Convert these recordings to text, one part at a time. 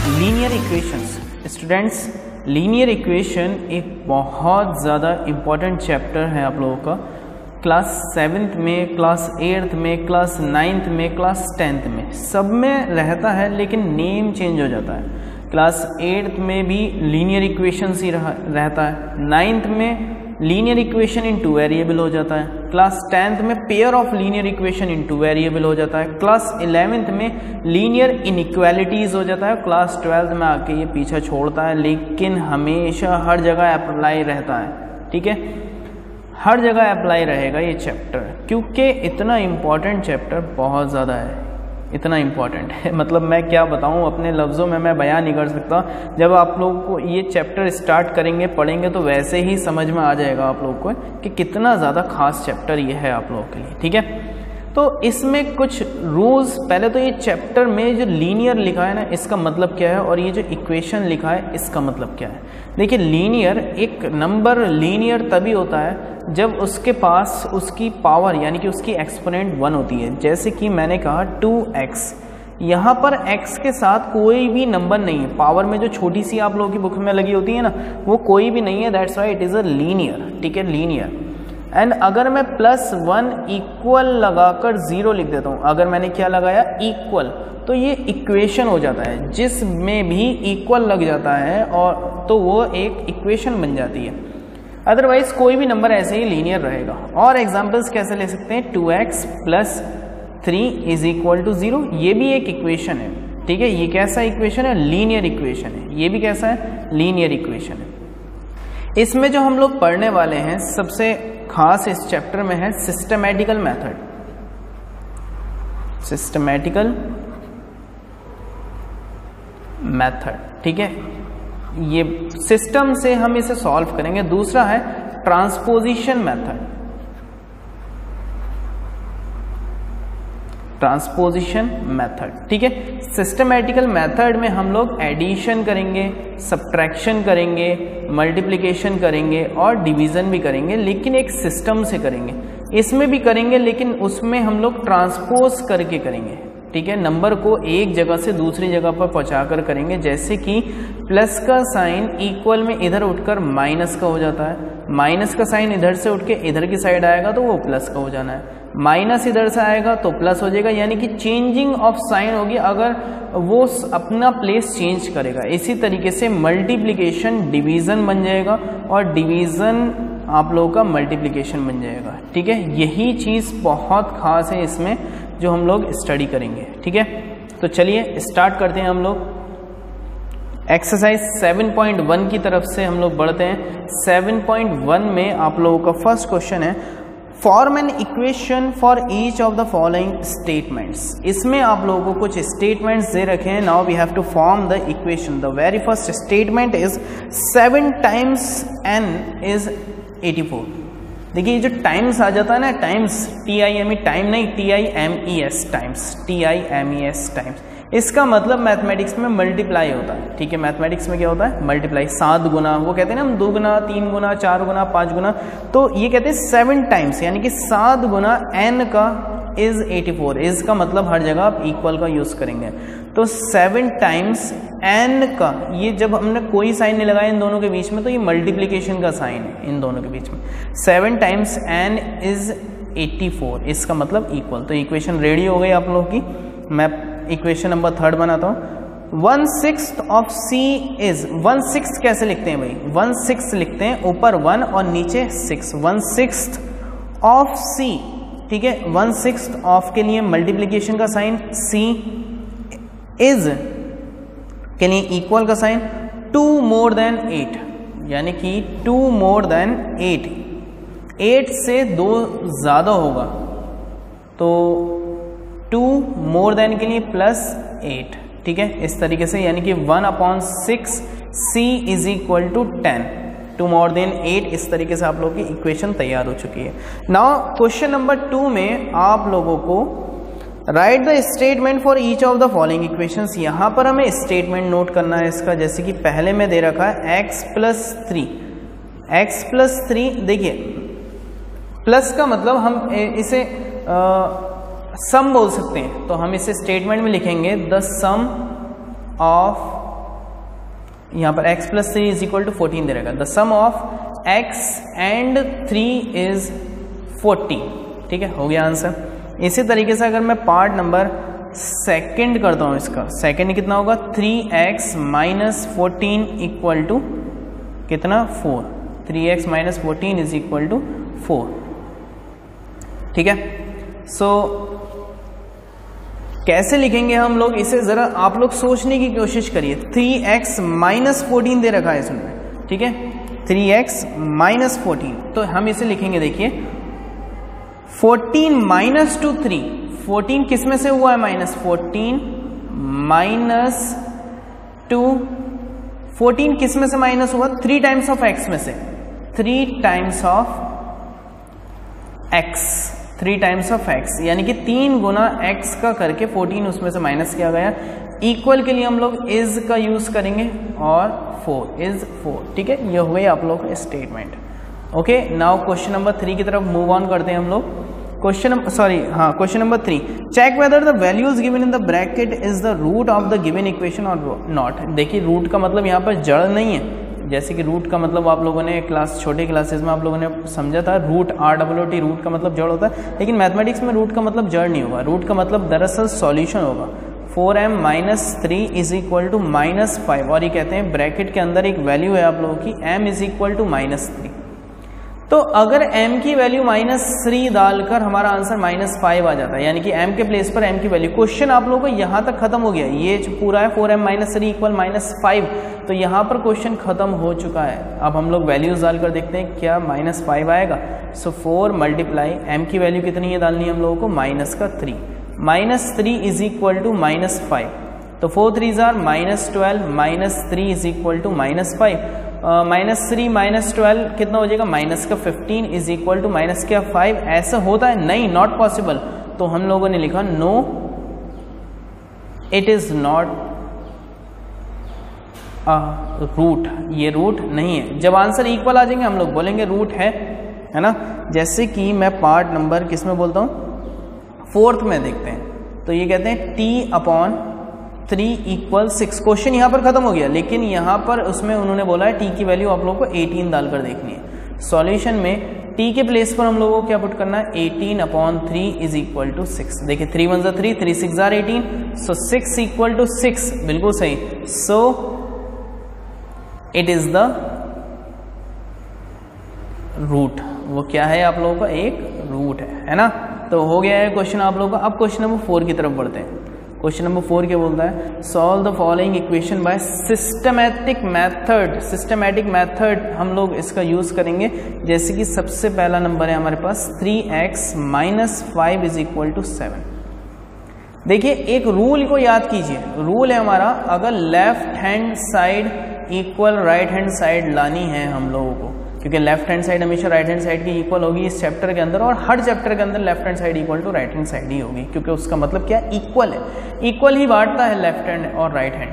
Linear equations. Students, linear equation एक बहुत ज़्यादा इम्पॉर्टेंट चैप्टर है आप लोगों का। क्लास 7th में, क्लास 8th में, क्लास 9th में, क्लास 10th में सब में रहता है, लेकिन नेम चेंज हो जाता है। क्लास 8th में भी लीनियर इक्वेशंस ही रहता है, 9th में लीनियर इक्वेशन इन 2 वेरिएबल हो जाता है, क्लास 10th में pair of linear equation in 2 variable हो जाता है, क्लास 11th में लीनियर इनइक्वालिटीज हो जाता है, क्लास 12th में आके ये पीछा छोड़ता है, लेकिन हमेशा हर जगह अप्लाई रहता है। ठीक है, हर जगह अप्लाई रहेगा ये चैप्टर, क्योंकि इतना इम्पॉर्टेंट चैप्टर बहुत ज़्यादा है, इतना इम्पॉर्टेंट है, मतलब मैं क्या बताऊं, अपने लफ्ज़ों में मैं बयान नहीं कर सकता। जब आप लोगों को ये चैप्टर स्टार्ट करेंगे, पढ़ेंगे, तो वैसे ही समझ में आ जाएगा आप लोगों को कि कितना ज़्यादा खास चैप्टर ये है आप लोगों के लिए। ठीक है, तो इसमें कुछ रूल्स, पहले तो ये चैप्टर में जो लीनियर लिखा है ना, इसका मतलब क्या है, और ये जो इक्वेशन लिखा है इसका मतलब क्या है। देखिए, लीनियर, एक नंबर लीनियर तभी होता है जब उसके पास उसकी पावर यानी कि उसकी एक्सपोनेंट 1 होती है। जैसे कि मैंने कहा 2x, यहाँ पर x के साथ कोई भी नंबर नहीं है, पावर में जो छोटी सी आप लोगों की बुक में लगी होती है ना, वो कोई भी नहीं है, that's why it is a linear. ठीक है, लीनियर। एंड अगर मैं +1 इक्वल लगाकर 0 लिख देता हूँ, अगर मैंने क्या लगाया, इक्वल, तो ये इक्वेशन हो जाता है। जिसमें भी इक्वल लग जाता है और तो वो एक इक्वेशन बन जाती है। अदरवाइज कोई भी नंबर ऐसे ही लीनियर रहेगा। और एग्जांपल्स कैसे ले सकते हैं, 2x + 3 = 0, ये भी एक इक्वेशन है। ठीक है, ये कैसा इक्वेशन है, लीनियर इक्वेशन है। ये भी कैसा है, लीनियर इक्वेशन है। इसमें जो हम लोग पढ़ने वाले हैं, सबसे खास इस चैप्टर में है सिस्टमैटिकल मेथड। सिस्टमैटिकल मेथड, ठीक है, ये सिस्टम से हम इसे सॉल्व करेंगे। दूसरा है ट्रांसपोजिशन मेथड। ट्रांसपोजिशन मेथड, ठीक है। सिस्टमैटिकल मेथड में हम लोग एडिशन करेंगे, सब्ट्रैक्शन करेंगे, मल्टीप्लिकेशन करेंगे और डिवीजन भी करेंगे, लेकिन एक सिस्टम से करेंगे। इसमें भी करेंगे, लेकिन उसमें हम लोग ट्रांसपोज करके करेंगे। ठीक है, नंबर को एक जगह से दूसरी जगह पर पहुंचाकर करेंगे। जैसे कि प्लस का साइन इक्वल में इधर उठकर माइनस का हो जाता है, माइनस का साइन इधर से उठ के इधर की साइड आएगा तो वो प्लस का हो जाना है, माइनस इधर से आएगा तो प्लस हो जाएगा, यानी कि चेंजिंग ऑफ साइन होगी अगर वो अपना प्लेस चेंज करेगा। इसी तरीके से मल्टीप्लिकेशन डिवीजन बन जाएगा और डिवीजन आप लोगों का मल्टीप्लिकेशन बन जाएगा। ठीक है, यही चीज़ बहुत खास है इसमें जो हम लोग स्टडी करेंगे। ठीक है, तो चलिए स्टार्ट करते हैं हम लोग। एक्सरसाइज 7.1 की तरफ से हम लोग बढ़ते हैं। 7.1 में आप लोगों का फर्स्ट क्वेश्चन है, form an equation for each of the following statements. इसमें आप लोगों को कुछ स्टेटमेंट्स दे रखे हैं। Now we have to form the equation. The very first statement is 7 × n = 84। देखिए, ये जो टाइम्स आ जाता है ना, टाइम्स, TIME, टाइम नहीं, TIMES, टाइम्स, TIMES, टाइम्स, इसका मतलब मैथमेटिक्स में मल्टीप्लाई होता है। ठीक है, मैथमेटिक्स में क्या होता है, मल्टीप्लाई, 7 गुना, वो कहते हैं ना हम 2 गुना, 3 गुना, 4 गुना, 5 गुना, तो ये कहते हैं 7 टाइम्स, यानी कि 7 गुना n का इज 84। इसका मतलब हर जगह आप इक्वल का यूज करेंगे। तो 7 टाइम्स n का, ये जब हमने कोई साइन नहीं लगाया इन दोनों के बीच में, तो ये मल्टीप्लिकेशन का साइन है इन दोनों के बीच में। 7 टाइम्स n = 84, इसका मतलब इक्वल। तो इक्वेशन रेडी हो गई आप लोगों की। मैं इक्वेशन नंबर 3 बनाता हूँ। 1/6 ऑफ c इज, 1/6 कैसे लिखते हैं भाई, 1/6 लिखते हैं, ऊपर 1 और नीचे 6, 1/6 ऑफ c। ठीक है, 1/6 ऑफ के लिए मल्टीप्लिकेशन का साइन, c इज के लिए इक्वल का साइन, 2 more than 8, यानी कि 2 more than 8, 8 से 2 ज़्यादा होगा तो 2 more than के लिए +8। ठीक है, इस तरीके से, यानी कि 1/6 c = 10, 2 more than 8। इस तरीके से आप लोगों की इक्वेशन तैयार हो चुकी है। नाउ क्वेश्चन नंबर 2 में आप लोगों को right the statement for each of the following equations. यहाँ पर हमें स्टेटमेंट नोट करना है इसका। जैसे कि पहले में दे रखा है x + 3, x + 3। देखिए, प्लस का मतलब हम इसे सम बोल सकते हैं, तो हम इसे स्टेटमेंट में लिखेंगे द सम ऑफ यहाँ पर x plus 3 is equal to 14 दे रहेगा। The sum of x and 3 is 40। ठीक है, हो गया आंसर। इसी तरीके से अगर मैं पार्ट नंबर सेकंड करता हूँ, इसका सेकंड कितना होगा, 3x माइनस 14 इक्वल टू कितना, 4। 3x minus 14 is equal to 4। ठीक है, सो कैसे लिखेंगे हम लोग इसे, जरा आप लोग सोचने की कोशिश करिए। 3x माइनस 14 दे रखा है इसमें, ठीक है, 3x माइनस 14, तो हम इसे लिखेंगे, देखिए 14 माइनस टू 3, 14 किस में से हुआ है, माइनस 14 माइनस 2, 14 किस में से माइनस हुआ, 3 टाइम्स ऑफ x में से, 3 times of x, 3 times of x, यानी कि 3 गुना x का करके 14 उसमें से माइनस किया गया। इक्वल के लिए हम लोग इज का यूज करेंगे और 4 इज 4। ठीक है, ये हो गई आप लोग statement. Okay, now question number 3 की तरफ मूव ऑन करते हैं हम लोग। Question number 3, check whether the values given in the bracket is the root of the given equation और नॉट। देखिए रूट का मतलब यहाँ पर जड़ नहीं है, जैसे कि रूट का मतलब आप लोगों ने छोटे क्लासेस में आप लोगों ने समझा था, रूट ROOT, रूट का मतलब जड़ होता है, लेकिन मैथमेटिक्स में रूट का मतलब जड़ नहीं होगा, रूट का मतलब दरअसल सॉल्यूशन होगा। 4m minus 3 is equal to minus 5, और ये कहते हैं ब्रैकेट के अंदर एक वैल्यू है आप लोगों की m is equal to minus 3। तो अगर m की वैल्यू माइनस 3 डालकर हमारा आंसर माइनस 5 आ जाता है, यानी कि m के प्लेस पर m की वैल्यू, क्वेश्चन आप लोगों को यहाँ तक खत्म हो गया। ये पूरा है 4m माइनस 3 इक्वल माइनस 5, तो यहाँ पर क्वेश्चन खत्म हो चुका है। अब हम लोग वैल्यूज डालकर देखते हैं क्या माइनस 5 आएगा। सो 4 मल्टीप्लाई m की वैल्यू कितनी है डालनी है हम लोगों को, माइनस का 3, minus 3 is equal to minus 5, तो 4 3 जार minus 12, minus 3 is equal to minus 5, minus 3 minus 12 कितना हो जाएगा, माइनस का 15 इज इक्वल टू माइनस क्या 5। ऐसा होता है नहीं, नॉट पॉसिबल। तो हम लोगों ने लिखा no it is not root, ये रूट नहीं है। जब आंसर इक्वल आ जाएंगे हम लोग बोलेंगे रूट है ना। जैसे कि मैं पार्ट नंबर किस में बोलता हूँ, 4th में देखते हैं, तो ये कहते हैं t/3 इक्वल 6। क्वेश्चन यहाँ पर खत्म हो गया, लेकिन यहाँ पर उसमें उन्होंने बोला है t की वैल्यू आप लोगों को 18 डालकर देखनी है। सॉल्यूशन में t के प्लेस पर हम लोगों को क्या पुट करना है, 18/3 इज इक्वल टू 6। देखिए 3 1 3, 3 6 18, सो 6 इक्वल टू 6, बिल्कुल सही। So it is the root, वो क्या है आप लोगों का, एक रूट है ना। तो हो गया है क्वेश्चन आप लोगों का। अब क्वेश्चन नंबर 4 की तरफ बढ़ते हैं। क्वेश्चन नंबर 4 क्या बोलता है, solve the following equation by systematic method. Systematic method हम लोग इसका यूज करेंगे। जैसे कि सबसे पहला नंबर है हमारे पास 3x minus 5 is equal to 7। देखिए एक रूल को याद कीजिए, रूल है हमारा, अगर left hand side equal right hand side लानी है हम लोगों को, क्योंकि लेफ्ट हैंड साइड हमेशा राइट हैंड साइड की इक्वल होगी इस चैप्टर के अंदर, और हर चैप्टर के अंदर left hand side equal to right hand side ही होगी, क्योंकि उसका मतलब क्या है, इक्वल है, इक्वल ही बांटता है लेफ्ट हैंड और राइट हैंड।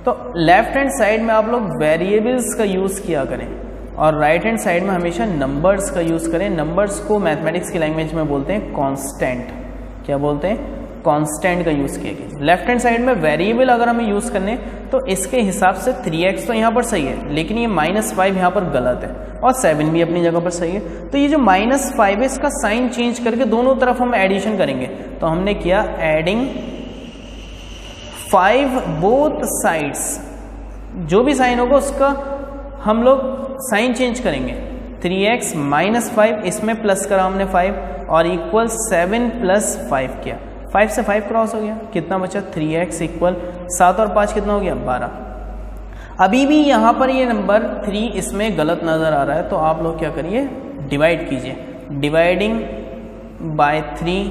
तो लेफ्ट हैंड साइड में आप लोग वेरिएबल्स का यूज किया करें, और राइट हैंड साइड में हमेशा नंबर्स का यूज करें। नंबर्स को मैथमेटिक्स की लैंग्वेज में बोलते हैं कांस्टेंट। क्या बोलते हैं, कांस्टेंट का यूज किया कीजिए। लेफ्ट हैंड साइड में वेरिएबल अगर हमें यूज करने, तो इसके हिसाब से 3x तो यहाँ पर सही है, लेकिन ये -5 यहाँ पर गलत है, और 7 भी अपनी जगह पर सही है। तो ये जो -5 है इसका साइन चेंज करके दोनों तरफ हम एडिशन करेंगे। तो हमने किया एडिंग 5 बोथ साइड्स, जो भी साइन होगा उसका हम लोग साइन चेंज करेंगे। 3x माइनस 5, इसमें प्लस करा हमने 5, और इक्वल 7 प्लस 5 किया, 5 से 5 क्रॉस हो गया, कितना बचा 3x इक्वल 7 और 5 कितना हो गया 12। अभी भी यहाँ पर ये नंबर 3 इसमें गलत नजर आ रहा है, तो आप लोग क्या करिए, डिवाइड कीजिए, डिवाइडिंग बाय 3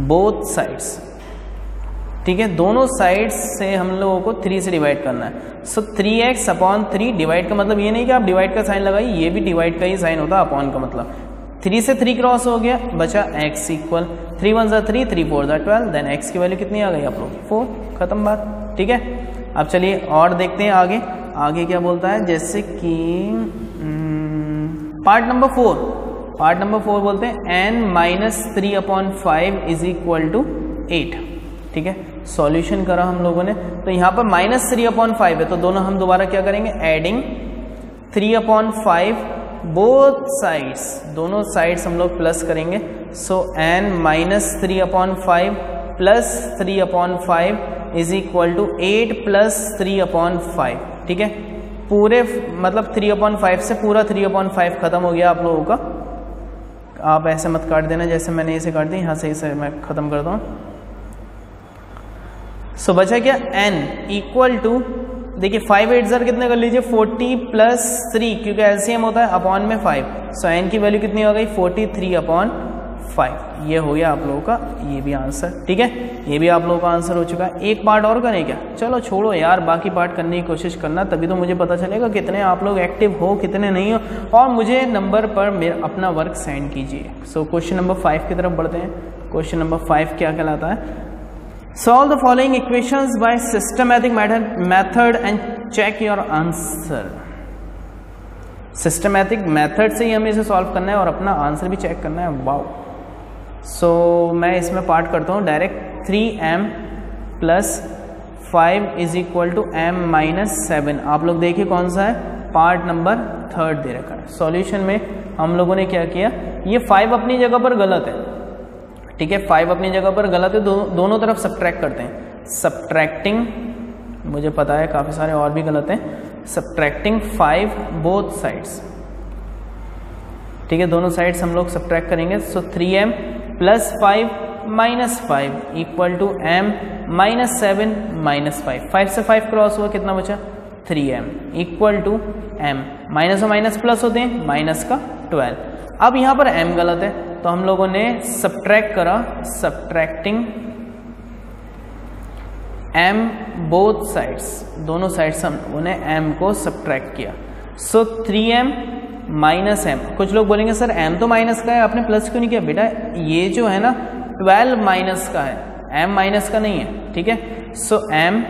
बोथ साइड्स। ठीक है, दोनों साइड्स से हम लोगों को 3 से डिवाइड करना है। सो 3x/3, डिवाइड का मतलब ये नहीं कि आप डिवाइड का साइन लगाइए, ये भी डिवाइड का ही साइन होता है, अपॉन का मतलब 3 से 3 क्रॉस हो गया, बचा x इक्वल 3 1 3, 3 4 12, देन x की वैल्यू कितनी आ गई आप लोग 4, खत्म बात। ठीक है, अब चलिए और देखते हैं आगे, आगे क्या बोलता है। जैसे कि पार्ट नंबर 4 बोलते हैं n -3/5 इज इक्वल टू 8। ठीक है, सॉल्यूशन करा हम लोगों ने, तो यहाँ पर -3/5 है, तो दोनों हम दोबारा क्या करेंगे, एडिंग 3/5 बोथ साइड्स, दोनों साइड्स हम लोग प्लस करेंगे। So n -3/5 plus 3/5 is equal to 8 plus 3/5, ठीक है, पूरे मतलब 3/5 से पूरा 3/5 खत्म हो गया आप लोगों का। आप ऐसे मत काट देना जैसे मैंने इसे काट दिया, यहाँ से इसे मैं खत्म करता हूँ। सो बचा क्या, n इक्वल टू, देखिए 5 8 ज़र कितने कर लीजिए 40 प्लस 3, क्योंकि एलसीएम होता है अपॉन में 5, सो n की वैल्यू कितनी हो गई 43/5। ये हो गया आप लोगों का ये भी आंसर, ठीक है, ये भी आप लोगों का आंसर हो चुका है। एक पार्ट और करें क्या, चलो छोड़ो यार, बाकी पार्ट करने की कोशिश करना, तभी तो मुझे पता चलेगा कितने आप लोग एक्टिव हो कितने नहीं हो, और मुझे नंबर पर मेरा अपना वर्क सेंड कीजिए। सो क्वेश्चन नंबर 5 की तरफ बढ़ते हैं। क्वेश्चन नंबर 5 क्या कहलाता है, solve the following equations by systematic method and check your answer. Systematic method से ही हमें इसे सॉल्व करना है और अपना आंसर भी चेक करना है। वाओ, सो मैं इसमें पार्ट करता हूँ direct. 3m plus 5 is equal to m-7, आप लोग देखिए कौन सा है, पार्ट नंबर 3 दे रखा है। सॉल्यूशन में हम लोगों ने क्या किया, ये 5 अपनी जगह पर गलत है, ठीक है, 5 अपनी जगह पर गलत है, दोनों तरफ सब्ट्रैक्ट करते हैं। सब्ट्रैक्टिंग, मुझे पता है काफ़ी सारे और भी गलत हैं, सब्ट्रैक्टिंग 5 बोथ साइड्स, ठीक है, दोनों साइड्स हम लोग सब्ट्रैक्ट करेंगे। So 3m plus 5 minus 5 equal to m-7 minus 5, 5 से 5 क्रॉस हुआ, कितना बचा 3m equal to m, minus और माइनस प्लस होते हैं, माइनस का 12। अब यहाँ पर m गलत है, तो हम लोगों ने सब्ट्रैक्ट करा, सब्ट्रैक्टिंग m बोथ साइड्स, दोनों साइड्स हम लोगों ने m को सब्ट्रैक्ट किया। सो 3m माइनस m, कुछ लोग बोलेंगे सर m तो माइनस का है, आपने प्लस क्यों नहीं किया, बेटा ये जो है ना 12 माइनस का है, m माइनस का नहीं है, ठीक है। सो m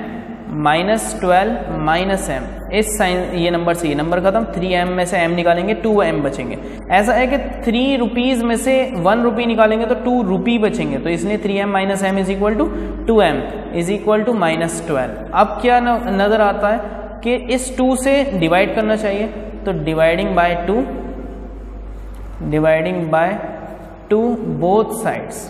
माइनस 12 माइनस m, इस साइन ये नंबर से ये नंबर खत्म, 3m में से m निकालेंगे 2m बचेंगे। ऐसा है कि 3 रुपीज़ में से 1 रुपी निकालेंगे तो 2 रुपी बचेंगे, तो इसलिए 3m minus m is equal to 2m is equal to minus 12। अब क्या नज़र आता है कि इस 2 से डिवाइड करना चाहिए, तो डिवाइडिंग बाय 2 बोथ साइड्स,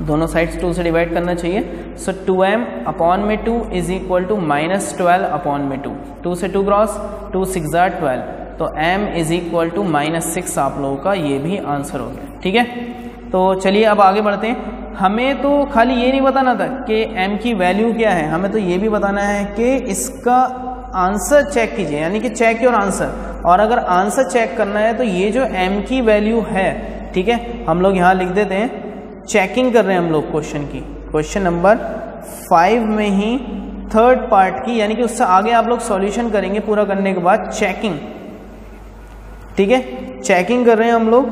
दोनों साइड्स 2 से डिवाइड करना चाहिए। सो 2m अपॉन में 2 is equal to minus 12 upon में 2, 2 से 2 क्रॉस, 2 6 12, तो m is equal to minus 6 आप लोगों का ये भी आंसर हो गया, ठीक है। तो चलिए अब आगे बढ़ते हैं। हमें तो खाली ये नहीं बताना था कि m की वैल्यू क्या है, हमें तो ये भी बताना है कि इसका आंसर चेक कीजिए, यानी कि चेक योर आंसर। और अगर आंसर चेक करना है तो ये जो m की वैल्यू है, ठीक है, हम लोग यहाँ लिख देते हैं, चेकिंग कर रहे हैं हम लोग क्वेश्चन की, क्वेश्चन नंबर 5 में ही 3rd पार्ट की, यानी कि उससे आगे आप लोग सॉल्यूशन करेंगे पूरा करने के बाद, चेकिंग, ठीक है, चेकिंग कर रहे हैं हम लोग,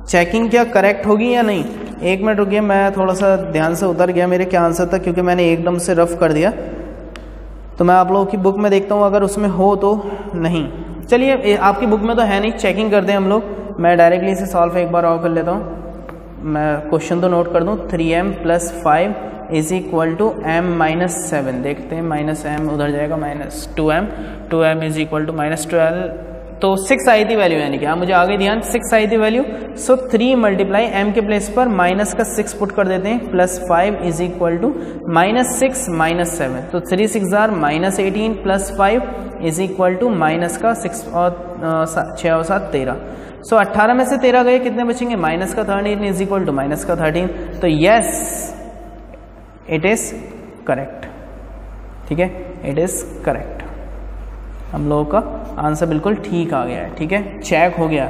चेकिंग क्या करेक्ट होगी या नहीं। एक मिनट रुकिए, मैं थोड़ा सा ध्यान से उतर गया मेरे क्या आंसर था, क्योंकि मैंने एकदम से रफ कर दिया, तो मैं आप लोगों की बुक में देखता हूँ अगर उसमें हो तो। नहीं, चलिए आपकी बुक में तो है नहीं, चेकिंग करते हैं हम लोग। मैं डायरेक्टली इसे सॉल्व एक बार और कर लेता हूँ, मैं क्वेश्चन तो नोट कर दूँ। 3m plus 5 is equal to m-7, देखते हैं, माइनस m उधर जाएगा, minus 2m is equal to minus 12, तो 6 आई थी वैल्यू, यानी कि हाँ मुझे आगे ध्यान, 6 आई थी वैल्यू। सो 3 मल्टीप्लाई m के प्लेस पर माइनस का 6 पुट कर देते हैं, plus 5 is equal to minus 6 minus 7, तो 3 6 जार minus 18 plus 5 is equal to minus का 6 और 6 और 7 13। सो 18 में से 13 गए, कितने बचेंगे, माइनस का 13 इज इक्वल टू माइनस का 13, तो यस इट इज करेक्ट, ठीक है, इट इज करेक्ट, हम लोगों का आंसर बिल्कुल ठीक आ गया है, ठीक है, चेक हो गया।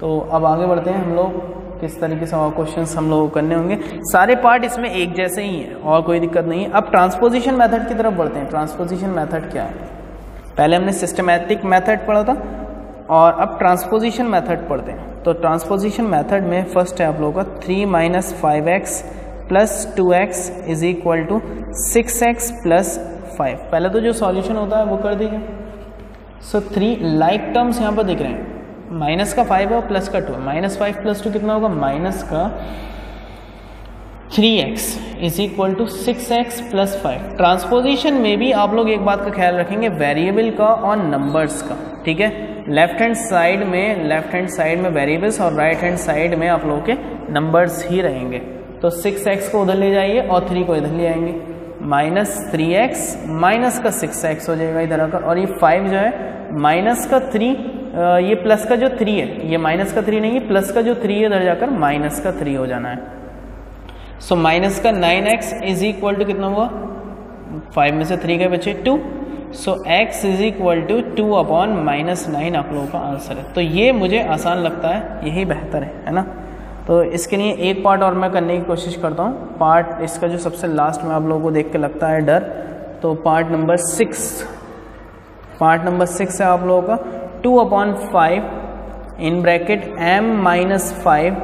तो अब आगे बढ़ते हैं हम लोग, किस तरीके से और क्वेश्चंस हम लोग करने होंगे। सारे पार्ट इसमें एक जैसे ही हैं और कोई दिक्कत नहीं है। अब ट्रांसपोजिशन मेथड की तरफ बढ़ते हैं। ट्रांसपोजिशन मेथड क्या है, पहले हमने सिस्टमैटिक मेथड पढ़ा था और अब ट्रांसपोजिशन मेथड पढ़ते हैं। तो ट्रांसपोजिशन मेथड में फर्स्ट है आप लोगों का 3 minus 5x plus 2x is equal to 6x plus 5। पहले तो जो सॉल्यूशन होता है वो कर दीजिए। सो 3 लाइक टर्म्स यहाँ पर दिख रहे हैं, माइनस का 5 है और प्लस का 2 है। माइनस 5 प्लस 2 कितना होगा, माइनस का 3x is equal to 6x plus 5। Transposition में भी आप लोग एक बात का ख्याल रखेंगे, वेरिएबल का और नंबर्स का, ठीक है। लेफ्ट हैंड साइड में वेरिएबल्स और राइट हैंड साइड में आप लोगों के नंबर्स ही रहेंगे। तो 6x को उधर ले जाइए और 3 को इधर ले आएंगे, माइनस 3x माइनस का 6x हो जाएगा इधर आकर, और ये 5 जो है माइनस का 3, ये प्लस का जो 3 है, ये माइनस का 3 नहीं है, प्लस का जो 3 है इधर जाकर माइनस का 3 हो जाना है। सो माइनस का 9x इज इक्वल टू कितना हुआ, 5 में से 3 गए बचे 2। So x is equal to 2 upon minus 9 आप लोगों का आंसर है। तो ये मुझे आसान लगता है, यही बेहतर है ना। तो इसके लिए एक पार्ट और मैं करने की कोशिश करता हूँ, पार्ट इसका जो सबसे लास्ट में आप लोगों को देख के लगता है डर, तो पार्ट नंबर 6 है आप लोगों का 2 upon 5 in bracket m minus 5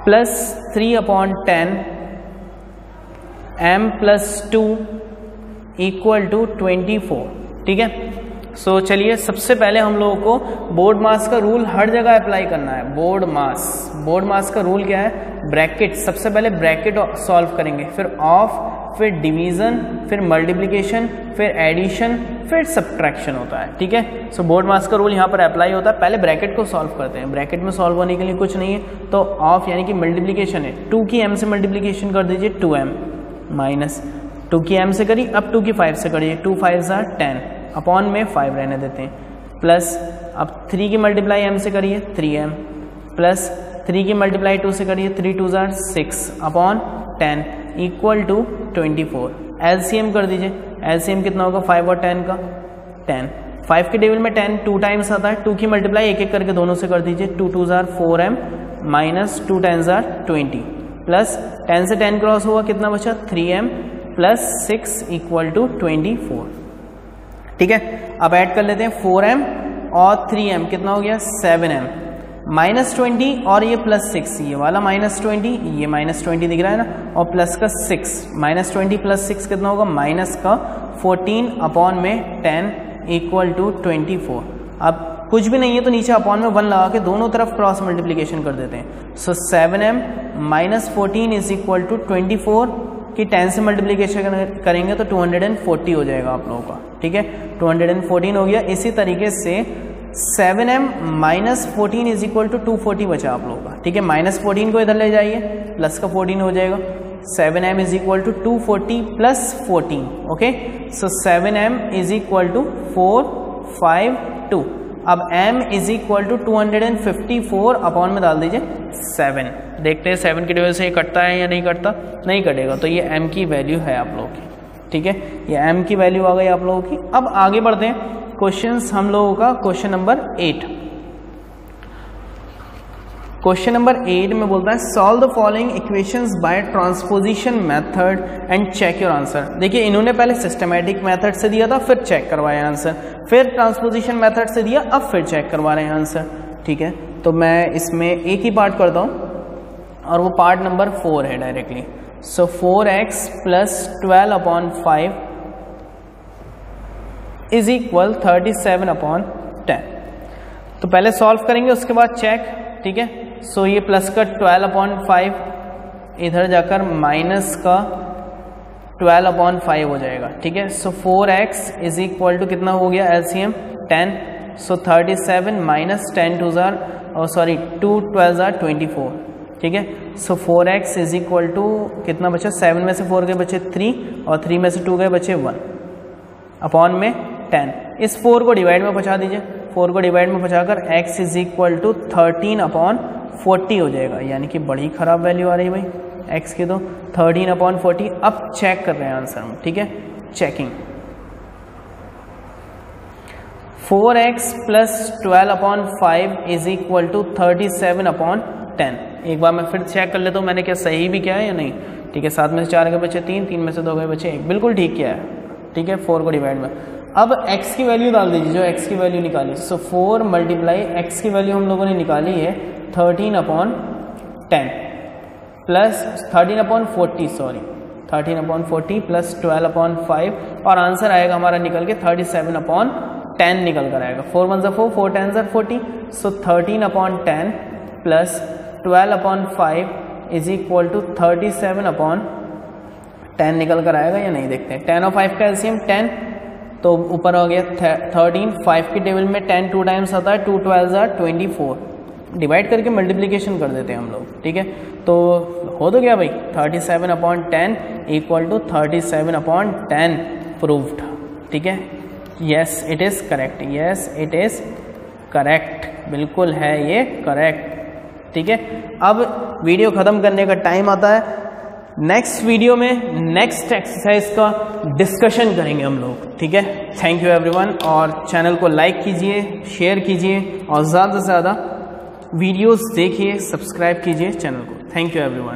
plus 3 upon 10 m plus 2 equal to 24, ठीक है। सो चलिए सबसे पहले हम लोगों को बोर्ड मास का रूल हर जगह अप्लाई करना है। बोर्ड मास का रूल क्या है, ब्रैकेट, सबसे पहले ब्रैकेट सॉल्व करेंगे, फिर ऑफ, फिर डिवीजन, फिर मल्टीप्लिकेशन, फिर एडिशन, फिर सब्ट्रैक्शन होता है, ठीक है। सो बोर्ड मास का रूल यहाँ पर अप्लाई होता है। पहले ब्रैकेट को सॉल्व करते हैं। ब्रैकेट में सॉल्व होने के लिए कुछ नहीं है, तो ऑफ यानी कि मल्टीप्लिकेशन है, 2 की m से मल्टीप्लिकेशन कर दीजिए 2m, माइनस 2 की m से करिए, अब 2 की 5 से करिए, 2 5 are 10, अपॉन में 5 रहने देते हैं, प्लस अब 3 की मल्टीप्लाई m से करिए 3m, प्लस 3 की मल्टीप्लाई 2 से करिए 3 2 are 6 upon 10 equal to 24। LCM कर दीजिए, एलसीएम कितना होगा 5 और 10 का, 10, 5 के टेबल में 10 2 टाइम्स आता है, 2 की मल्टीप्लाई एक एक करके दोनों से कर दीजिए, 2 2 are 4m minus 2 10 are 20, plus 10 से 10 क्रॉस हुआ, कितना बचा 3m प्लस 6 इक्वल टू 24, ठीक है। अब ऐड कर लेते हैं 4m और 3m, कितना हो गया 7m, माइनस 20 और ये प्लस 6, ये वाला माइनस 20, ये माइनस 20 दिख रहा है ना, और प्लस का 6, माइनस 20 प्लस 6 कितना होगा माइनस का 14 अपॉन में 10 इक्वल टू 24। अब कुछ भी नहीं है तो नीचे अपॉन में 1 लगा के दोनों तरफ क्रॉस मल्टीप्लिकेशन कर देते हैं। So 7m minus 14 is equal to 24 की 10 से मल्टीप्लिकेशन करेंगे तो 240 हो जाएगा आप लोगों का, ठीक है, 214 हो गया। इसी तरीके से 7m minus 14 is equal to 240 बचा आप लोगों का, ठीक है। माइनस 14 को इधर ले जाइए, प्लस का 14 हो जाएगा, 7m is equal to 240 plus 14, okay. So 7m is equal to 452। अब m is equal to 254 upon में डाल दीजिए 7, देखते हैं 7 की टेबल से ये कटता है या नहीं कटता, नहीं कटेगा, तो ये m की वैल्यू है आप लोगों की, ठीक है, ये m की वैल्यू आ गई आप लोगों की। अब आगे बढ़ते हैं, क्वेश्चंस हम लोगों का क्वेश्चन नंबर 8। क्वेश्चन नंबर 8 में बोलता है solve the following equations by transposition method and check your answer. देखिए इन्होंने पहले सिस्टमैटिक मेथड से दिया था, फिर चेक करवाया आंसर, फिर ट्रांसपोजिशन मेथड से दिया, अब फिर चेक करवा रहे हैं आंसर, ठीक है। तो मैं इसमें एक ही पार्ट करता हूँ और वो पार्ट नंबर 4 है directly. So 4x plus 12 upon 5 is equal 37 upon 10। तो पहले सॉल्व करेंगे उसके बाद चेक, ठीक है। सो ये प्लस का 12 अपॉन 5 इधर जाकर माइनस का 12 अपॉन 5 हो जाएगा, ठीक है। सो 4x इज इक्वल टू कितना हो गया एलसीएम 10, सो 37 माइनस 10 2 जार और सॉरी 2 12 जार 24, ठीक है। सो 4x इज इक्वल टू कितना बचा, 7 में से 4 गए बचे 3 और 3 में से 2 गए बचे 1 अपॉन में 10। इस 4 को डिवाइड में पहुंचा दीजिए, 4 को डिवाइड में पहुंचाकर x is equal to 13 upon 40 हो जाएगा, यानी कि बड़ी खराब वैल्यू आ रही है भाई x की, तो 13 अपॉन 40। अब चेक कर रहे हैं आंसर में, ठीक है, checking. 4x plus 12 upon 5 is equal to 37 upon 10। एक बार मैं फिर चेक कर लेता हूँ मैंने क्या सही भी किया है या नहीं, ठीक है। 7 में से 4 गए बचे 3, 3 में से 2 गए बचे 1, बिल्कुल ठीक किया है, ठीक है। 4 को डिवाइड में अब x की वैल्यू डाल दीजिए, जो x की वैल्यू निकाली। सो 4 मल्टीप्लाई x की वैल्यू हम लोगों ने निकाली है 13 upon 10 plus 13 upon 40 sorry 13 upon 40 plus 12 upon 5 और आंसर आएगा हमारा निकल के 37 अपॉन 10 निकल कर आएगा। 4 1 4 4 10 40, so 13 upon 10 plus 12 upon 5 is equal to 37/10 निकल कर आएगा या नहीं देखते हैं। 10 और 5 का एलसीएम 10, तो ऊपर हो गया 13, 5 की टेबल में 10 2 टाइम्स आता है, 2 12 24, डिवाइड करके मल्टीप्लिकेशन कर देते हैं हम लोग, ठीक है। तो हो तो गया भाई 37/10 इक्वल टू 37/10 प्रूव्ड, ठीक है। Yes it is correct, yes it is correct, बिल्कुल है ये करेक्ट, ठीक है। अब वीडियो ख़त्म करने का टाइम आता है। नेक्स्ट वीडियो में नेक्स्ट एक्सरसाइज का डिस्कशन करेंगे हम लोग, ठीक है। थैंक यू एवरीवन, और चैनल को लाइक कीजिए, शेयर कीजिए और ज़्यादा से ज़्यादा वीडियोस देखिए, सब्सक्राइब कीजिए चैनल को। Thank you everyone.